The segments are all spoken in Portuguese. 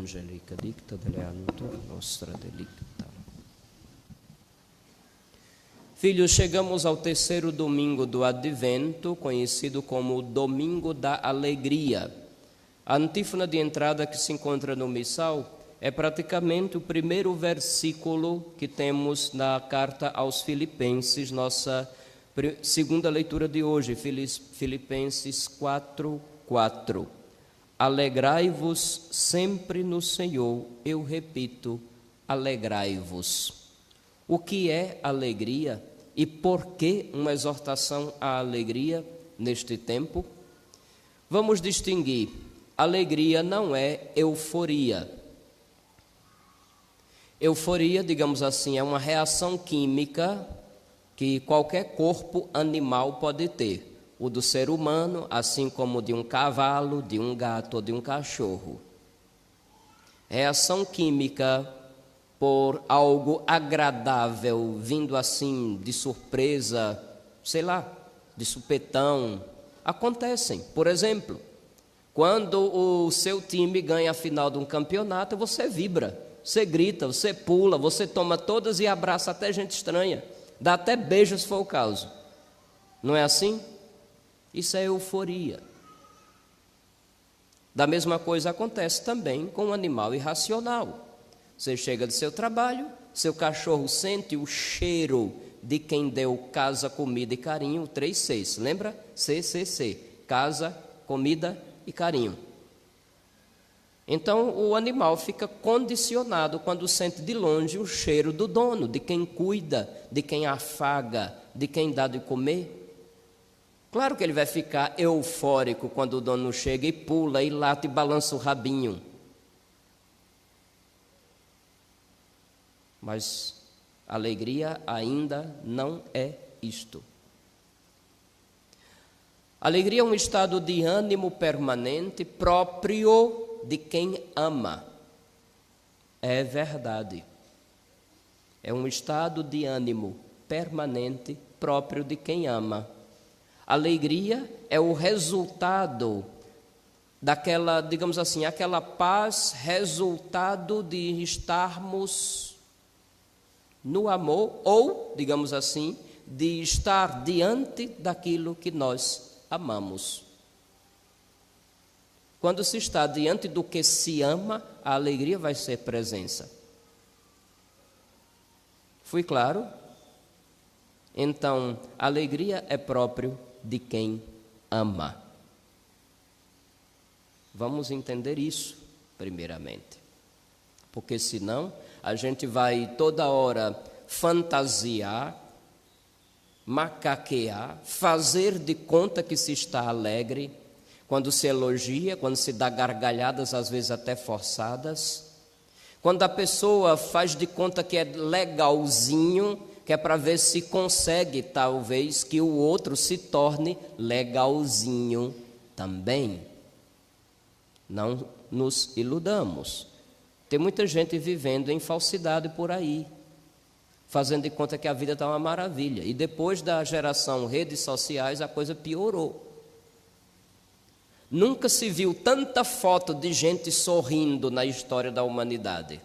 Angelica dicta deleantur nostra delicta. Filhos, chegamos ao terceiro domingo do Advento, conhecido como Domingo da Alegria. A antífona de entrada que se encontra no missal é praticamente o primeiro versículo que temos na carta aos Filipenses, nossa segunda leitura de hoje, Filipenses 4:4. Alegrai-vos sempre no Senhor, eu repito, alegrai-vos. O que é alegria e por que uma exortação à alegria neste tempo? Vamos distinguir. Alegria não é euforia. Euforia, digamos assim, é uma reação química que qualquer corpo animal pode ter. O do ser humano, assim como o de um cavalo, de um gato ou de um cachorro. Reação química por algo agradável, vindo assim de surpresa, sei lá, de supetão, acontecem. Por exemplo, quando o seu time ganha a final de um campeonato, você vibra, você grita, você pula, você toma todas e abraça até gente estranha, dá até beijo se for o caso. Não é assim? Isso é euforia. Da mesma coisa acontece também com um animal irracional. Você chega do seu trabalho, seu cachorro sente o cheiro de quem deu casa, comida e carinho, 3 Cs, lembra? CCC, casa, comida e carinho. Então o animal fica condicionado quando sente de longe o cheiro do dono, de quem cuida, de quem afaga, de quem dá de comer. Claro que ele vai ficar eufórico quando o dono chega e pula e late e balança o rabinho. Mas alegria ainda não é isto. Alegria é um estado de ânimo permanente próprio de quem ama. É verdade. É um estado de ânimo permanente próprio de quem ama. Alegria é o resultado daquela, digamos assim, aquela paz, resultado de estarmos no amor ou, digamos assim, de estar diante daquilo que nós amamos. Quando se está diante do que se ama, a alegria vai ser presença. Fui claro? Então, a alegria é próprio de quem ama. Vamos entender isso, primeiramente. Porque senão a gente vai toda hora fantasiar, macaquear, fazer de conta que se está alegre, quando se elogia, quando se dá gargalhadas, às vezes até forçadas. Quando a pessoa faz de conta que é legalzinho, que é para ver se consegue, talvez, que o outro se torne legalzinho também. Não nos iludamos. Tem muita gente vivendo em falsidade por aí, fazendo de conta que a vida está uma maravilha. E depois da geração redes sociais, a coisa piorou. Nunca se viu tanta foto de gente sorrindo na história da humanidade.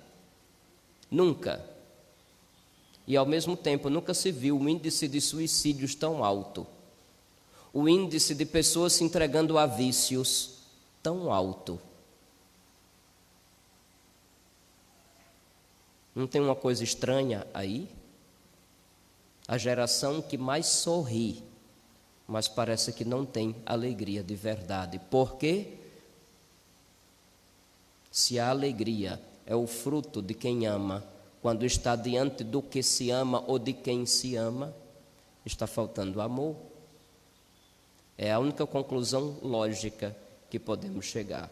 Nunca. E, ao mesmo tempo, nunca se viu o índice de suicídios tão alto. O índice de pessoas se entregando a vícios tão alto. Não tem uma coisa estranha aí? A geração que mais sorri, mas parece que não tem alegria de verdade. Por quê? Se a alegria é o fruto de quem ama, quando está diante do que se ama ou de quem se ama, está faltando amor. É a única conclusão lógica que podemos chegar.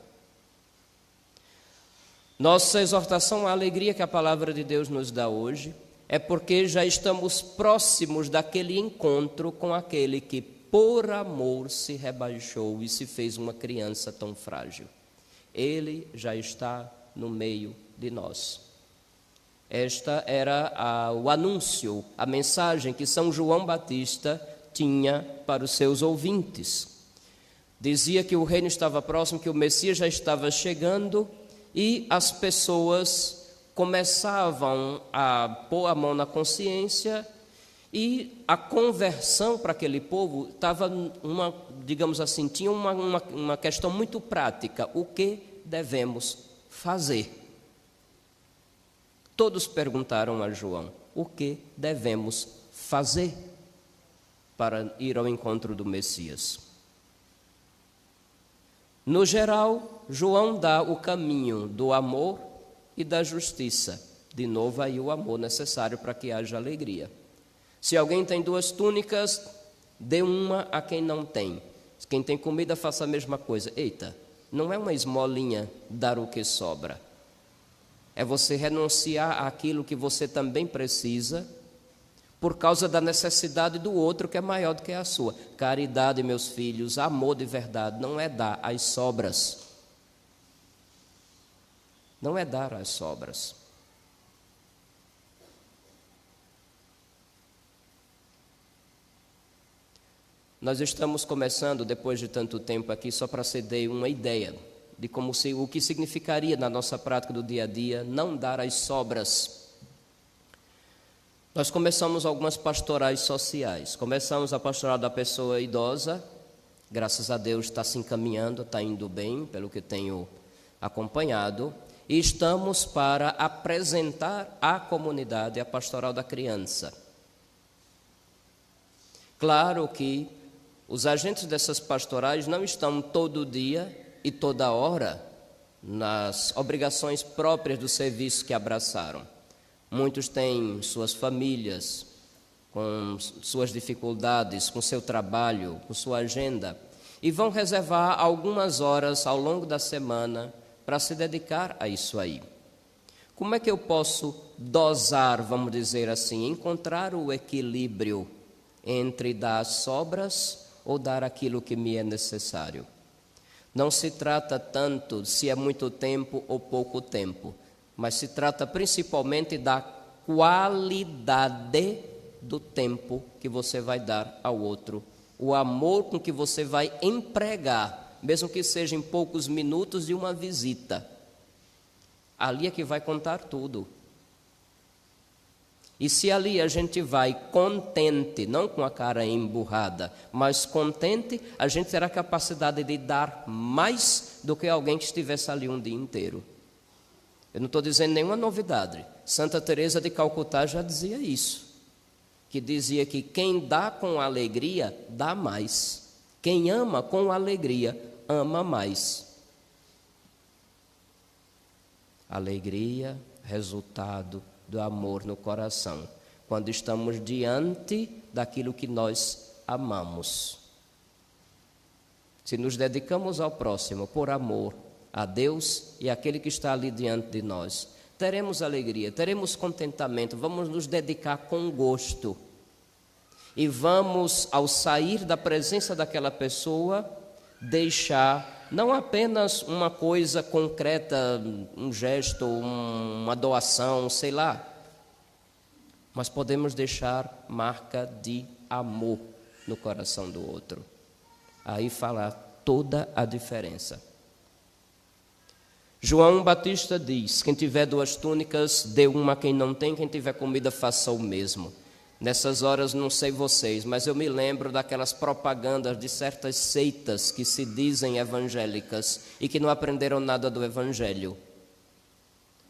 Nossa exortação à alegria que a palavra de Deus nos dá hoje é porque já estamos próximos daquele encontro com aquele que, por amor, se rebaixou e se fez uma criança tão frágil. Ele já está no meio de nós. Esta era o anúncio, a mensagem que São João Batista tinha para os seus ouvintes. Dizia que o reino estava próximo, que o Messias já estava chegando e as pessoas começavam a pôr a mão na consciência e a conversão para aquele povo estava digamos assim, tinha uma questão muito prática: o que devemos fazer? Todos perguntaram a João: o que devemos fazer para ir ao encontro do Messias? No geral, João dá o caminho do amor e da justiça. De novo, aí o amor necessário para que haja alegria. Se alguém tem 2 túnicas, dê uma a quem não tem. Quem tem comida, faça a mesma coisa. Eita, não é uma esmolinha dar o que sobra. É você renunciar àquilo que você também precisa, por causa da necessidade do outro que é maior do que a sua. Caridade, meus filhos, amor de verdade, não é dar as sobras. Não é dar as sobras. Nós estamos começando, depois de tanto tempo aqui, só para se dar uma ideia de o que significaria na nossa prática do dia a dia não dar as sobras. Nós começamos algumas pastorais sociais. Começamos a pastoral da pessoa idosa, graças a Deus está se encaminhando, está indo bem, pelo que tenho acompanhado. E estamos para apresentar à comunidade a pastoral da criança. Claro que os agentes dessas pastorais não estão todo dia e toda hora nas obrigações próprias do serviço que abraçaram. Muitos têm suas famílias, com suas dificuldades, com seu trabalho, com sua agenda, e vão reservar algumas horas ao longo da semana para se dedicar a isso aí. Como é que eu posso dosar, vamos dizer assim, encontrar o equilíbrio entre dar as sobras ou dar aquilo que me é necessário? Não se trata tanto se é muito tempo ou pouco tempo, mas se trata principalmente da qualidade do tempo que você vai dar ao outro, o amor com que você vai empregar, mesmo que seja em poucos minutos de uma visita. Ali é que vai contar tudo. E se ali a gente vai contente, não com a cara emburrada, mas contente, a gente terá capacidade de dar mais do que alguém que estivesse ali um dia inteiro. Eu não estou dizendo nenhuma novidade. Santa Teresa de Calcutá já dizia isso, que dizia que quem dá com alegria, dá mais. Quem ama com alegria, ama mais. Alegria, resultado do amor no coração, quando estamos diante daquilo que nós amamos. Se nos dedicamos ao próximo por amor a Deus e àquele que está ali diante de nós, teremos alegria, teremos contentamento, vamos nos dedicar com gosto e vamos, ao sair da presença daquela pessoa, deixar não apenas uma coisa concreta, um gesto, uma doação, sei lá, mas podemos deixar marca de amor no coração do outro. Aí fala toda a diferença. João Batista diz: quem tiver 2 túnicas, dê uma a quem não tem, quem tiver comida, faça o mesmo. Nessas horas, não sei vocês, mas eu me lembro daquelas propagandas de certas seitas que se dizem evangélicas e que não aprenderam nada do Evangelho,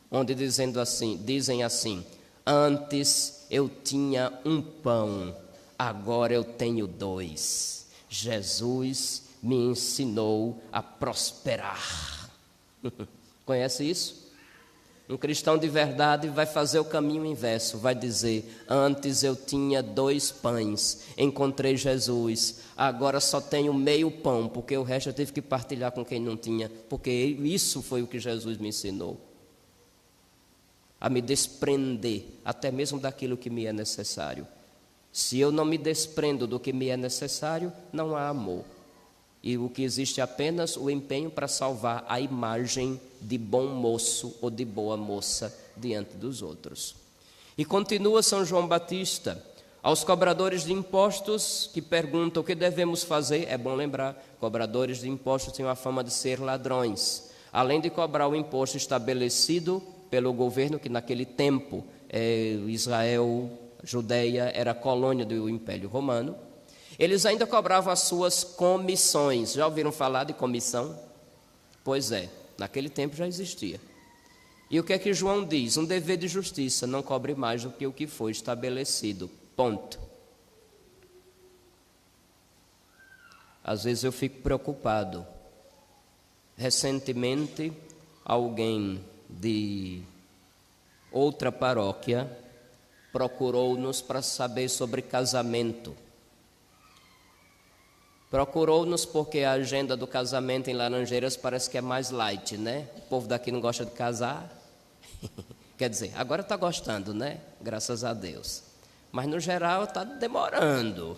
onde dizem assim: antes eu tinha um pão, agora eu tenho 2. Jesus me ensinou a prosperar. Conhece isso? Um cristão de verdade vai fazer o caminho inverso, vai dizer: antes eu tinha 2 pães, encontrei Jesus, agora só tenho meio pão, porque o resto eu tive que partilhar com quem não tinha, porque isso foi o que Jesus me ensinou. A me desprender até mesmo daquilo que me é necessário. Se eu não me desprendo do que me é necessário, não há amor. E o que existe é apenas o empenho para salvar a imagem de bom moço ou de boa moça diante dos outros. E continua São João Batista: aos cobradores de impostos que perguntam o que devemos fazer, é bom lembrar, cobradores de impostos têm a fama de ser ladrões. além de cobrar o imposto estabelecido pelo governo, que naquele tempo Israel, Judeia, era colônia do Império Romano, eles ainda cobravam as suas comissões. Já ouviram falar de comissão? Pois é, naquele tempo já existia. E o que é que João diz? Um dever de justiça, não cobre mais do que o que foi estabelecido. Ponto. Às vezes eu fico preocupado. Recentemente, alguém de outra paróquia procurou-nos para saber sobre casamento. Procurou-nos porque a agenda do casamento em Laranjeiras parece que é mais light, né? O povo daqui não gosta de casar. Quer dizer, agora está gostando, né? Graças a Deus. Mas no geral está demorando.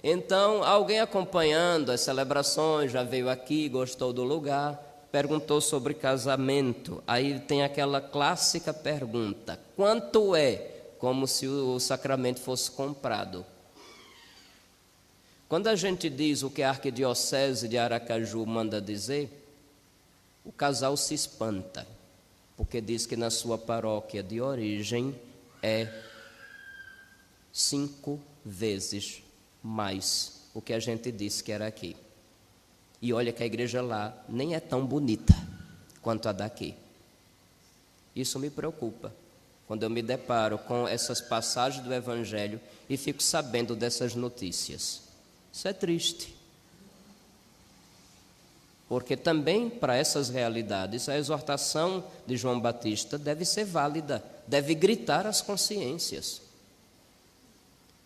Então, alguém acompanhando as celebrações, já veio aqui, gostou do lugar, perguntou sobre casamento. Aí tem aquela clássica pergunta: quanto é? Como se o sacramento fosse comprado. Quando a gente diz o que a Arquidiocese de Aracaju manda dizer, o casal se espanta, porque diz que na sua paróquia de origem é 5 vezes mais o que a gente disse que era aqui. E olha que a igreja lá nem é tão bonita quanto a daqui. Isso me preocupa, quando eu me deparo com essas passagens do Evangelho e fico sabendo dessas notícias. Isso é triste. Porque também para essas realidades a exortação de João Batista deve ser válida, deve gritar às consciências.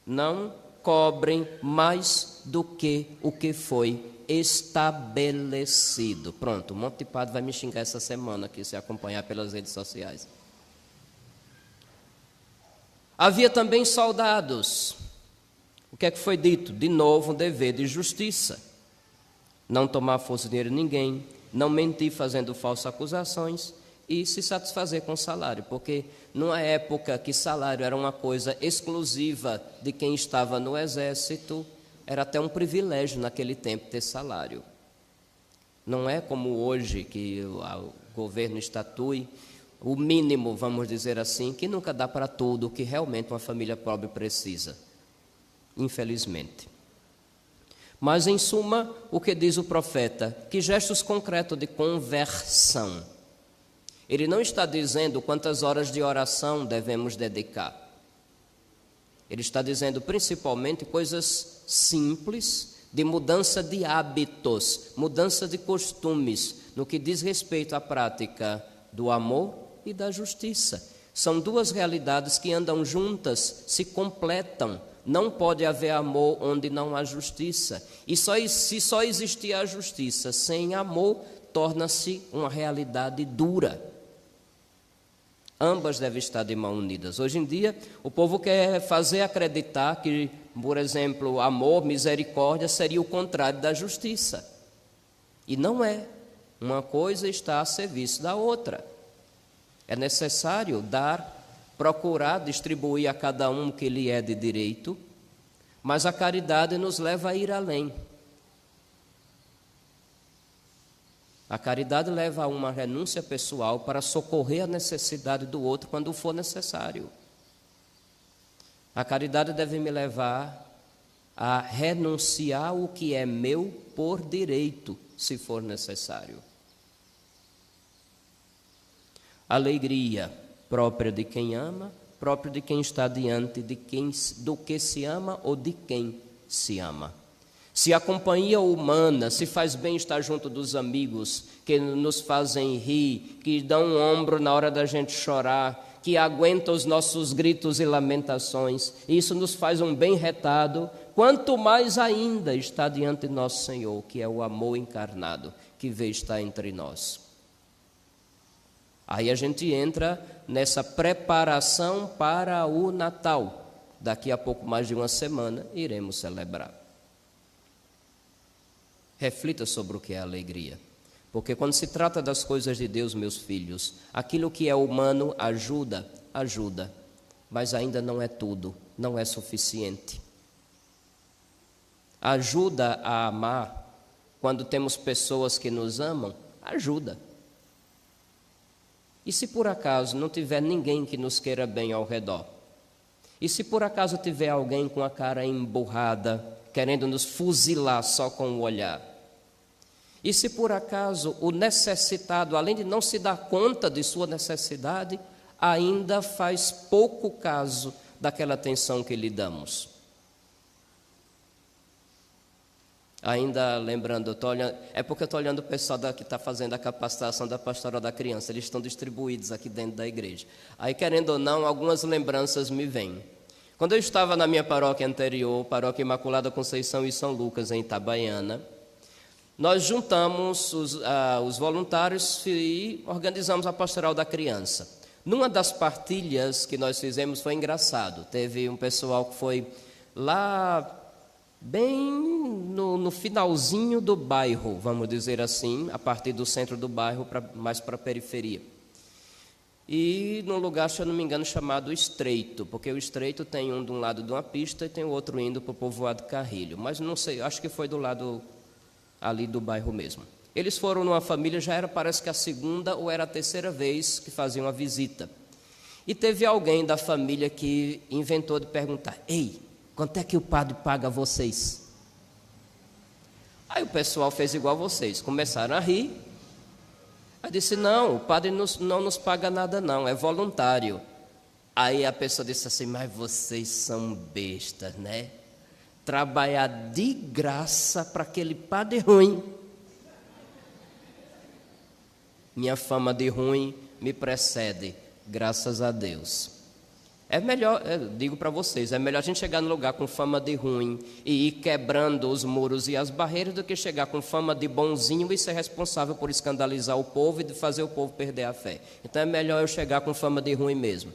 Não cobrem mais do que o que foi estabelecido. Pronto, um monte de padre vai me xingar essa semana aqui, se acompanhar pelas redes sociais. Havia também soldados. O que é que foi dito? De novo, um dever de justiça. Não tomar força de dinheiro de ninguém, não mentir fazendo falsas acusações e se satisfazer com salário, porque numa época que salário era uma coisa exclusiva de quem estava no exército, era até um privilégio naquele tempo ter salário. Não é como hoje que o governo estatui o mínimo, vamos dizer assim, que nunca dá para tudo o que realmente uma família pobre precisa. Infelizmente. Mas, em suma, o que diz o profeta? Que gestos concretos de conversão. Ele não está dizendo quantas horas de oração devemos dedicar. Ele está dizendo principalmente coisas simples, de mudança de hábitos, mudança de costumes, no que diz respeito à prática do amor e da justiça. São duas realidades que andam juntas, se completam. Não pode haver amor onde não há justiça. E se só existir a justiça sem amor, torna-se uma realidade dura. Ambas devem estar de mãos unidas. Hoje em dia, o povo quer fazer acreditar que, por exemplo, amor, misericórdia seria o contrário da justiça. E não é. Uma coisa está a serviço da outra. É necessário procurar distribuir a cada um o que lhe é de direito, mas a caridade nos leva a ir além. A caridade leva a uma renúncia pessoal para socorrer a necessidade do outro quando for necessário. A caridade deve me levar a renunciar o que é meu por direito, se for necessário. Alegria própria de quem ama, própria de quem está diante do que se ama ou de quem se ama. Se a companhia humana, se faz bem estar junto dos amigos que nos fazem rir, que dão um ombro na hora da gente chorar, que aguentam os nossos gritos e lamentações, isso nos faz um bem retado, quanto mais ainda está diante de nosso Senhor, que é o amor encarnado, que veio estar entre nós. Aí a gente entra nessa preparação para o Natal. Daqui a pouco mais de uma semana iremos celebrar. Reflita sobre o que é alegria. Porque quando se trata das coisas de Deus, meus filhos, aquilo que é humano ajuda, mas ainda não é tudo, não é suficiente. Ajuda a amar, quando temos pessoas que nos amam, ajuda. E se por acaso não tiver ninguém que nos queira bem ao redor? E se por acaso tiver alguém com a cara emburrada, querendo nos fuzilar só com o olhar? E se por acaso o necessitado, além de não se dar conta de sua necessidade, ainda faz pouco caso daquela atenção que lhe damos? Ainda lembrando, é porque eu estou olhando o pessoal que está fazendo a capacitação da pastoral da criança, eles estão distribuídos aqui dentro da igreja. Aí, querendo ou não, algumas lembranças me vêm. Quando eu estava na minha paróquia anterior, Paróquia Imaculada Conceição e São Lucas, em Itabaiana, nós juntamos os voluntários e organizamos a pastoral da criança. Numa das partilhas que nós fizemos foi engraçado. Teve um pessoal que foi lá bem no finalzinho do bairro, vamos dizer assim, a partir do centro do bairro, mais para a periferia. E num lugar, se eu não me engano, chamado Estreito, porque o Estreito tem um de um lado de uma pista e tem o outro indo para o povoado Carrilho. Mas não sei, acho que foi do lado ali do bairro mesmo. Eles foram numa família, já era, parece que a segunda ou era a terceira vez que faziam a visita. E teve alguém da família que inventou de perguntar: ei, quanto é que o padre paga a vocês? Aí o pessoal fez igual a vocês, começaram a rir. Aí disse: não, o padre não nos paga nada não, é voluntário. Aí a pessoa disse assim: mas vocês são bestas, né? Trabalhar de graça para aquele padre ruim. Minha fama de ruim me precede, graças a Deus. É melhor, digo para vocês, é melhor a gente chegar no lugar com fama de ruim e ir quebrando os muros e as barreiras do que chegar com fama de bonzinho e ser responsável por escandalizar o povo e de fazer o povo perder a fé. Então é melhor eu chegar com fama de ruim mesmo.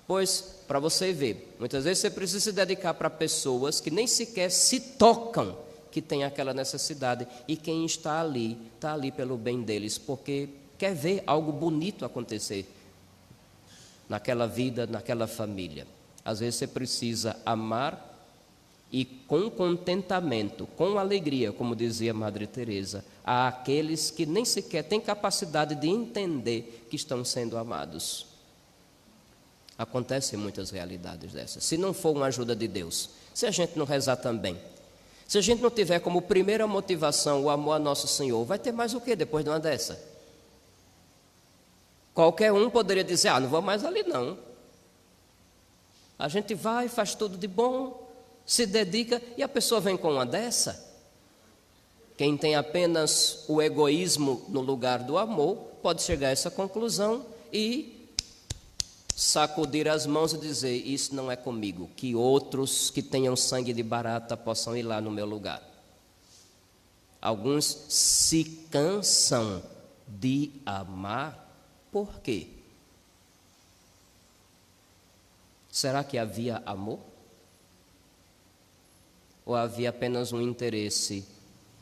Pois, para você ver, muitas vezes você precisa se dedicar para pessoas que nem sequer se tocam que tem aquela necessidade, e quem está ali pelo bem deles, porque quer ver algo bonito acontecer naquela vida, naquela família. Às vezes você precisa amar e com contentamento, com alegria, como dizia Madre Teresa, a aqueles que nem sequer têm capacidade de entender que estão sendo amados. Acontecem muitas realidades dessas. Se não for uma ajuda de Deus, se a gente não rezar também, se a gente não tiver como primeira motivação o amor a Nosso Senhor, vai ter mais o que depois de uma dessa? Qualquer um poderia dizer: não vou mais ali não. A gente vai, faz tudo de bom, se dedica, e a pessoa vem com uma dessa. Quem tem apenas o egoísmo no lugar do amor, pode chegar a essa conclusão e sacudir as mãos e dizer: isso não é comigo, que outros que tenham sangue de barata possam ir lá no meu lugar. Alguns se cansam de amar. Por quê? Será que havia amor? Ou havia apenas um interesse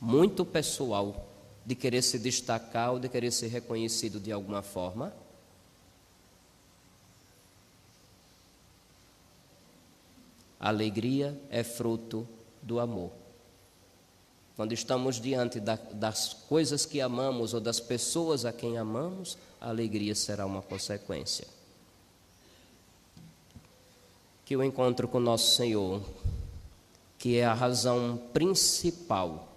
muito pessoal de querer se destacar ou de querer ser reconhecido de alguma forma? A alegria é fruto do amor. Quando estamos diante das coisas que amamos ou das pessoas a quem amamos, a alegria será uma consequência. Que o encontro com Nosso Senhor, que é a razão principal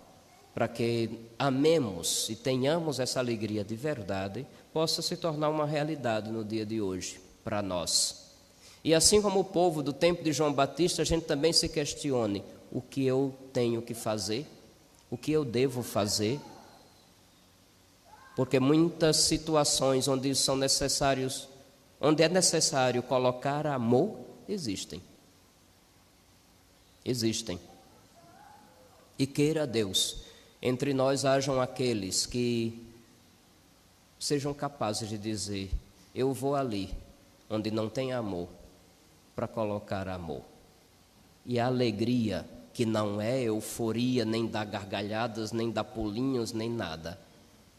para que amemos e tenhamos essa alegria de verdade, possa se tornar uma realidade no dia de hoje para nós. E assim como o povo do tempo de João Batista, a gente também se questione: o que eu tenho que fazer? O que eu devo fazer? Porque muitas situações onde é necessário colocar amor, existem. Existem. E queira Deus, entre nós hajam aqueles que sejam capazes de dizer: eu vou ali, onde não tem amor, para colocar amor. E a alegria, que não é euforia, nem dá gargalhadas, nem dá pulinhos, nem nada,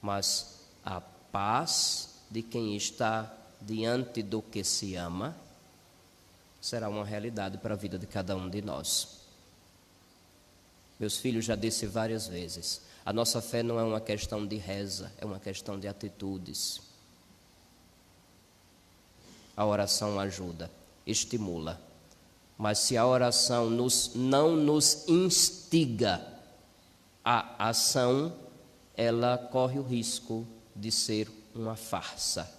mas a paz de quem está diante do que se ama, será uma realidade para a vida de cada um de nós. Meus filhos, já disse várias vezes, a nossa fé não é uma questão de reza, é uma questão de atitudes. A oração ajuda, estimula. Mas se a oração não nos instiga à ação, ela corre o risco de ser uma farsa.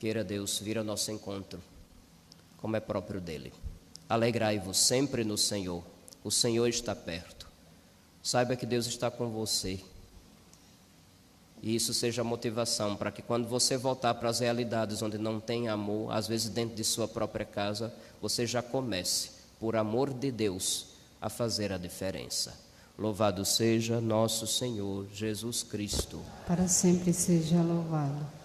Queira Deus vir ao nosso encontro, como é próprio dele. Alegrai-vos sempre no Senhor, o Senhor está perto. Saiba que Deus está com você. E isso seja a motivação para que quando você voltar para as realidades onde não tem amor, às vezes dentro de sua própria casa, você já comece, por amor de Deus, a fazer a diferença. Louvado seja nosso Senhor Jesus Cristo. Para sempre seja louvado.